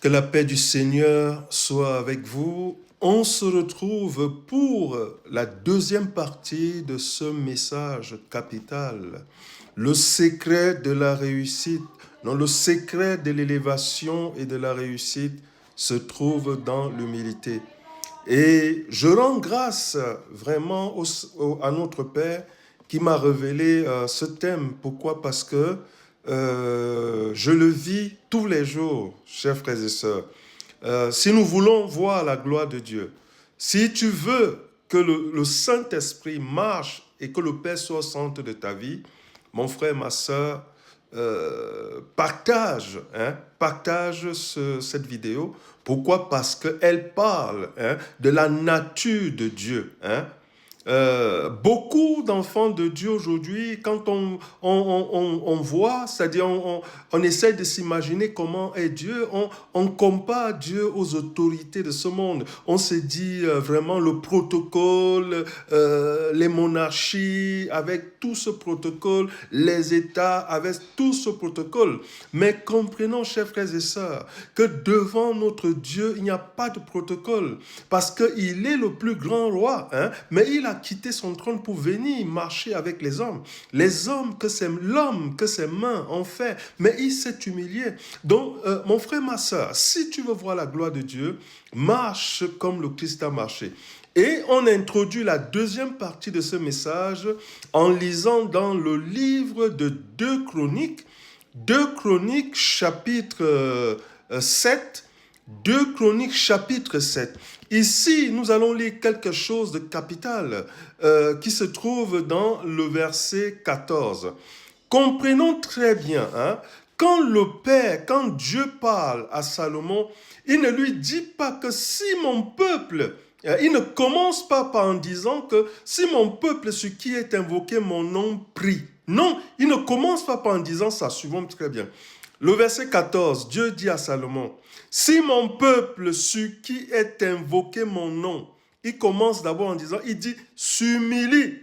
Que la paix du Seigneur soit avec vous. On se retrouve pour la deuxième partie de ce message capital. Le secret de la réussite, non, le secret de l'élévation et de la réussite se trouve dans l'humilité. Et je rends grâce vraiment à notre Père qui m'a révélé ce thème. Pourquoi? Parce que je le vis tous les jours, chers frères et sœurs. Si nous voulons voir la gloire de Dieu, si tu veux que le Saint-Esprit marche et que le Père soit au centre de ta vie, mon frère, ma sœur, partage cette vidéo. Pourquoi? Parce qu'elle parle de la nature de Dieu. Beaucoup d'enfants de Dieu aujourd'hui, quand on voit, c'est-à-dire on essaie de s'imaginer comment est Dieu, on compare Dieu aux autorités de ce monde. On se dit vraiment le protocole, les monarchies avec tout ce protocole, les États avec tout ce protocole. Mais comprenons, chers frères et sœurs, que devant notre Dieu, il n'y a pas de protocole, parce qu'il est le plus grand roi, mais il a quitté son trône pour venir marcher avec les hommes. Les hommes, que c'est l'homme, que ses mains ont fait, mais il s'est humilié. Donc, mon frère, ma soeur, si tu veux voir la gloire de Dieu, marche comme le Christ a marché. Et on introduit la deuxième partie de ce message en lisant dans le livre de 2 Chroniques, 2 Chroniques chapitre 7, 2 Chroniques chapitre 7. Ici, nous allons lire quelque chose de capital qui se trouve dans le verset 14. Comprenons très bien, quand le Père, quand Dieu parle à Salomon, il ne lui dit pas que si mon peuple, il ne commence pas en disant que si mon peuple, ce qui est invoqué mon nom, prie. Non, il ne commence pas en disant ça, suivons très bien. Le verset 14, Dieu dit à Salomon, « Si mon peuple, ce qui est invoqué mon nom, il commence d'abord en disant, il dit, s'humilie.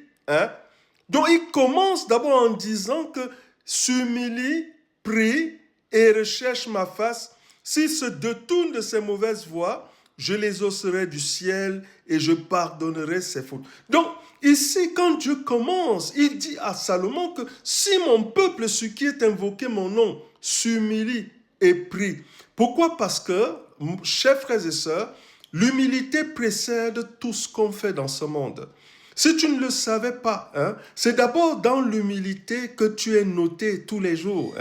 Donc, il commence d'abord en disant que s'humilie, prie et recherche ma face. S'il se détourne de ses mauvaises voies, je les osserai du ciel et je pardonnerai ses fautes. » Donc, ici, quand Dieu commence, il dit à Salomon que si mon peuple, ce qui est invoqué mon nom, s'humilie et prie. Pourquoi? Parce que, chers frères et sœurs, l'humilité précède tout ce qu'on fait dans ce monde. Si tu ne le savais pas, c'est d'abord dans l'humilité que tu es noté tous les jours.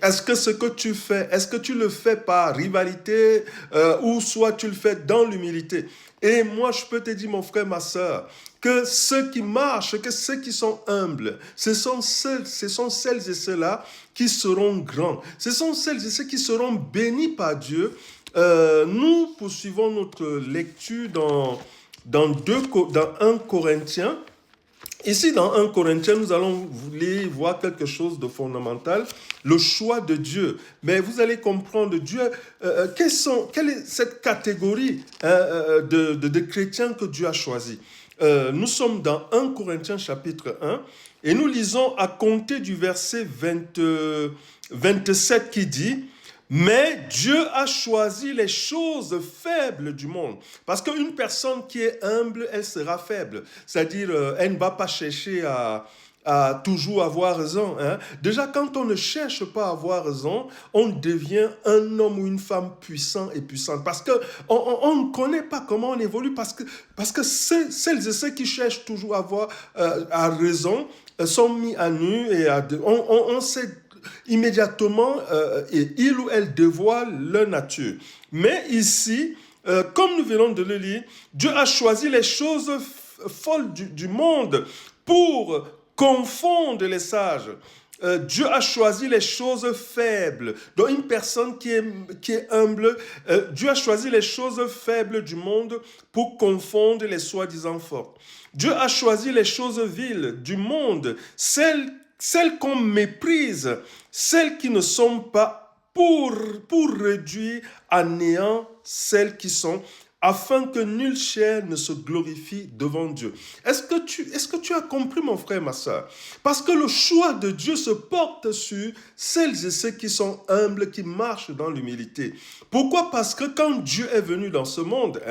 Est-ce que ce que tu fais, est-ce que tu le fais par rivalité ou soit tu le fais dans l'humilité? Et moi, je peux te dire, mon frère, ma sœur, que ceux qui marchent, que ceux qui sont humbles, ce sont celles et ceux-là qui seront grands. Ce sont celles et ceux qui seront bénis par Dieu. Nous poursuivons notre lecture dans 1 Corinthiens. Ici, dans 1 Corinthiens, nous allons voir quelque chose de fondamental, le choix de Dieu. Mais vous allez comprendre, Dieu, quelle est cette catégorie de chrétiens que Dieu a choisi. Nous sommes dans 1 Corinthiens chapitre 1 et nous lisons à compter du verset 27 qui dit « Mais Dieu a choisi les choses faibles du monde. » Parce qu'une personne qui est humble, elle sera faible. C'est-à-dire, elle ne va pas chercher à toujours avoir raison. Déjà, quand on ne cherche pas à avoir raison, on devient un homme ou une femme puissant et puissante. Parce qu'on ne connaît pas comment on évolue. Parce que celles et ceux qui cherchent toujours à avoir raison sont mis à nu et on sait immédiatement il ou elle dévoile leur nature. Mais ici, comme nous venons de le lire, Dieu a choisi les choses folles du monde pour confondre les sages. Dieu a choisi les choses faibles. Donc une personne qui est humble, Dieu a choisi les choses faibles du monde pour confondre les soi-disant fortes. Dieu a choisi les choses viles du monde, celles qu'on méprise, celles qui ne sont pas pour réduire à néant celles qui sont. afin que nulle chair ne se glorifie devant Dieu. Est-ce que tu as compris, mon frère, ma soeur? Parce que le choix de Dieu se porte sur celles et ceux qui sont humbles, qui marchent dans l'humilité. Pourquoi? Parce que quand Dieu est venu dans ce monde,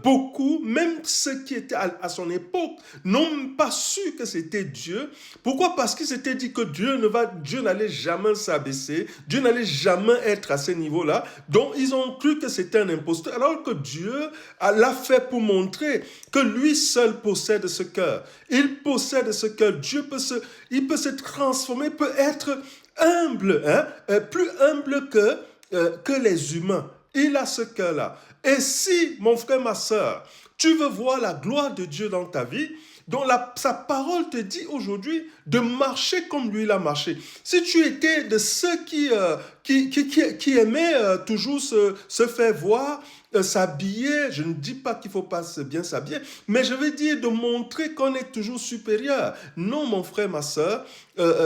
beaucoup, même ceux qui étaient à son époque, n'ont pas su que c'était Dieu. Pourquoi? Parce qu'ils s'étaient dit que Dieu n'allait jamais s'abaisser, Dieu n'allait jamais être à ce niveau-là. Donc, ils ont cru que c'était un imposteur, alors que Dieu l'a fait pour montrer que lui seul possède ce cœur. Il possède ce cœur. Il peut se transformer, peut être humble, plus humble que les humains. Il a ce cœur-là. Et si, mon frère, ma soeur, tu veux voir la gloire de Dieu dans ta vie, donc sa parole te dit aujourd'hui de marcher comme lui il a marché. Si tu étais de ceux qui aimaient toujours se faire voir, s'habiller, je ne dis pas qu'il ne faut pas bien s'habiller, mais je veux dire de montrer qu'on est toujours supérieur. Non, mon frère, ma soeur,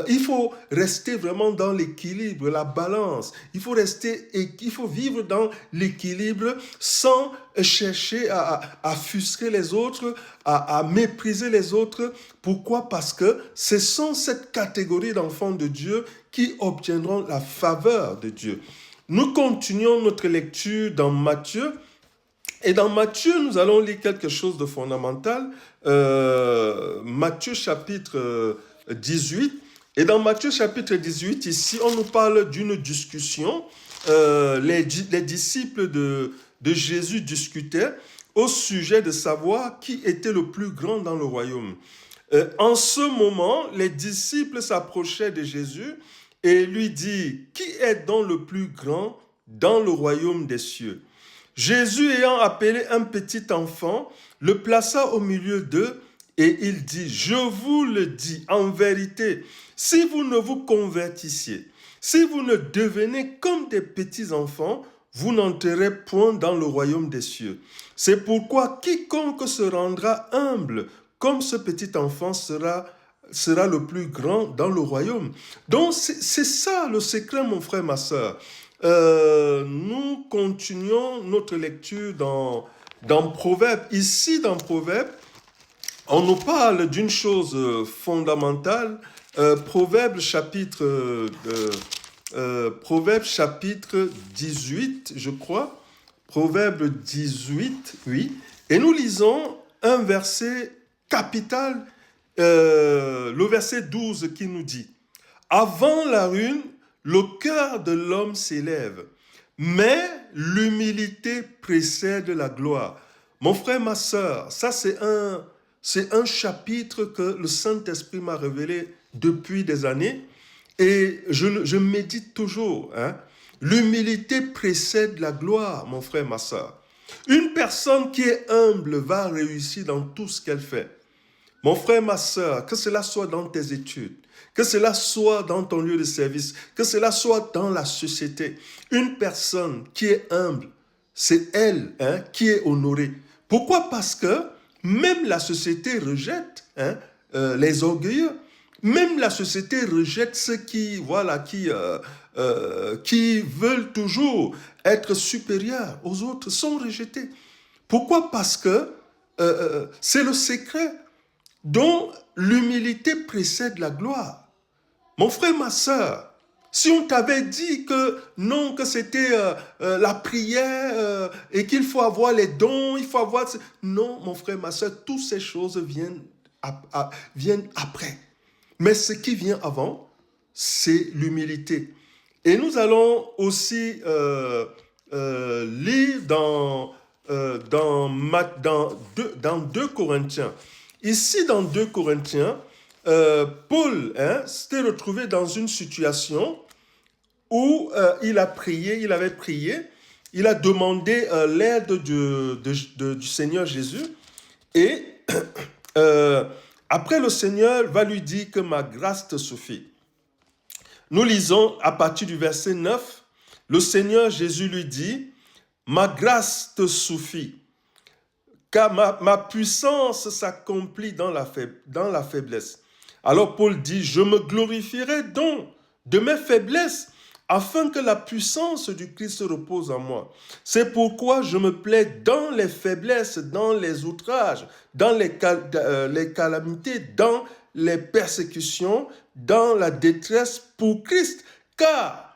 il faut rester vraiment dans l'équilibre, la balance. Il faut vivre dans l'équilibre sans chercher à frustrer les autres, à mépriser les autres. Pourquoi? Parce que ce sont cette catégorie d'enfants de Dieu qui obtiendront la faveur de Dieu. Nous continuons notre lecture dans Matthieu. Et dans Matthieu, nous allons lire quelque chose de fondamental. Matthieu chapitre 18. Et dans Matthieu chapitre 18, ici, on nous parle d'une discussion. Les disciples de Jésus discutaient au sujet de savoir qui était le plus grand dans le royaume. En ce moment, les disciples s'approchaient de Jésus et lui dit, qui est donc le plus grand dans le royaume des cieux? Jésus ayant appelé un petit enfant, le plaça au milieu d'eux et il dit, je vous le dis en vérité, si vous ne vous convertissiez, si vous ne devenez comme des petits enfants, vous n'entrerez point dans le royaume des cieux. C'est pourquoi quiconque se rendra humble comme ce petit enfant sera le plus grand dans le royaume. Donc, c'est ça le secret, mon frère, ma soeur. Nous continuons notre lecture dans Proverbes. Ici, dans Proverbes, on nous parle d'une chose fondamentale. Proverbes chapitre 18, je crois. Proverbes 18, oui. Et nous lisons un verset capital, le verset 12 qui nous dit « Avant la ruine, le cœur de l'homme s'élève, mais l'humilité précède la gloire. » Mon frère, ma soeur, ça c'est un chapitre que le Saint-Esprit m'a révélé depuis des années et je médite toujours. L'humilité précède la gloire, mon frère, ma soeur. Une personne qui est humble va réussir dans tout ce qu'elle fait. Mon frère, ma soeur, que cela soit dans tes études, que cela soit dans ton lieu de service, que cela soit dans la société. Une personne qui est humble, c'est elle qui est honorée. Pourquoi? Parce que même la société rejette les orgueilleux. Même la société rejette ceux qui veulent toujours être supérieurs aux autres, sont rejetés. Pourquoi? Parce que c'est le secret dont l'humilité précède la gloire. Mon frère, ma soeur, si on t'avait dit que non, que c'était la prière et qu'il faut avoir les dons, il faut avoir... Non, mon frère, ma soeur, toutes ces choses viennent après. Mais ce qui vient avant, c'est l'humilité. Et nous allons aussi lire dans 2 Corinthiens. Ici, dans 2 Corinthiens, Paul s'était retrouvé dans une situation où il avait prié, il a demandé l'aide du Seigneur Jésus et après le Seigneur va lui dire que ma grâce te suffit. Nous lisons à partir du verset 9, le Seigneur Jésus lui dit, ma grâce te suffit, car ma puissance s'accomplit dans la faiblesse. Alors Paul dit, je me glorifierai donc de mes faiblesses, afin que la puissance du Christ repose en moi. C'est pourquoi je me plais dans les faiblesses, dans les outrages, dans les calamités, dans les persécutions, dans la détresse pour Christ. Car